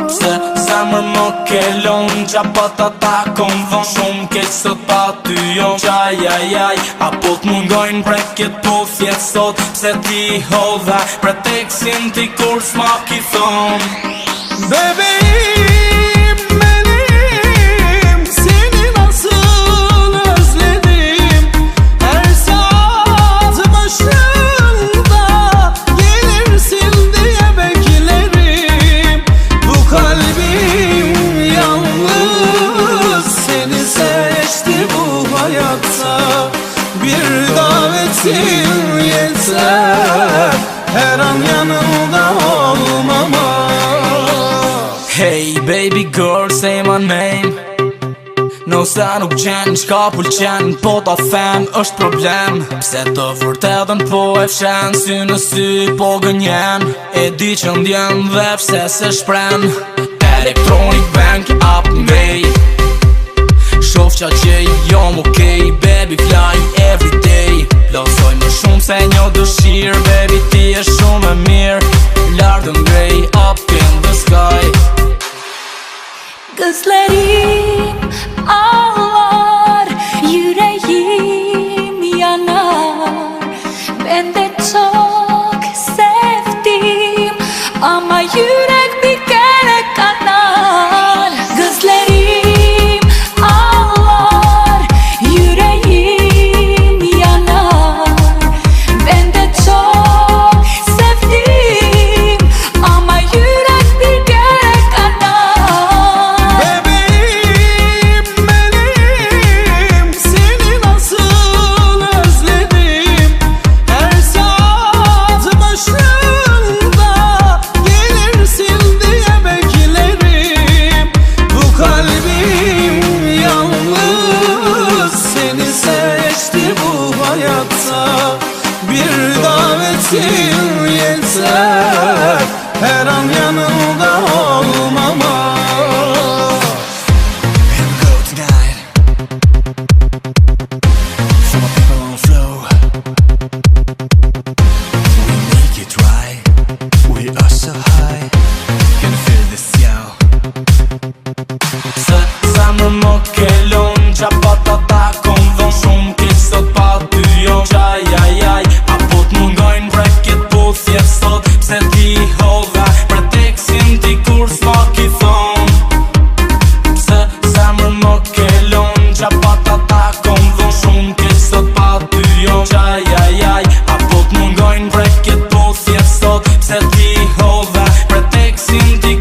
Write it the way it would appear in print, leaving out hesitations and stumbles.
Se zemër më kelon, qa pa ta takon von. Shumë keq sot pa ty jo, qaj ajaj. Apo t'mungojnë preket po fjet sot, pse ti hodha preteksin ti kur s'ma ki thon. Baby benim, seni nasıl özledim. Her saat başında gelirsin diye beklerim. Bu kalbim yalnız seni seçti bu hayatta. Bir davetin yeter, her an yanında olmama. Hey baby girl, say my name. No sa nuk qenë, qka pëlqen, po ta them është problem. Pse të vërtetën po e fshen, sy në sy po gënjen. E di që ndjen dhe pse se shpren. Electronic bank up ngrej, shof qa që jom okej. Baby fly everyday, losoj më shumë se një dëshirë. Baby ti e shumë e mirë, lartë ngrej up in the sky. Gözlerim ağlar, yüreğim yanar. Ben de çok sevdim ama yürek bir kere kanar. Gözlerim ağlar, yüreğim yanar. Ben de çok sevdim ama yürek bir kere kanar. Bebeğim benim, seni nasıl özledim. Her saat başında gelirsin diye beklerim. Bu kalbim yalnız seni seçti bu hayatta. Bir davetin yeter, her an yanında olmama. For my people on flow, we make it right. We are so high, can feel this yo. Se zemër më kelon, qa pa ta takon von. Shumë keq sot pa ty jo, qaj ajaj. Apo t'mungojnë preket po thjet sot, pse ti hodha preteksin ti kur s'ma ki thon. Se zemër më kelon, qa pa ta takon von. Shumë keq sot pa ty jo, qaj ajaj. Apo t'mungojnë preket po thjet sot, pse ti hodha preteksin ti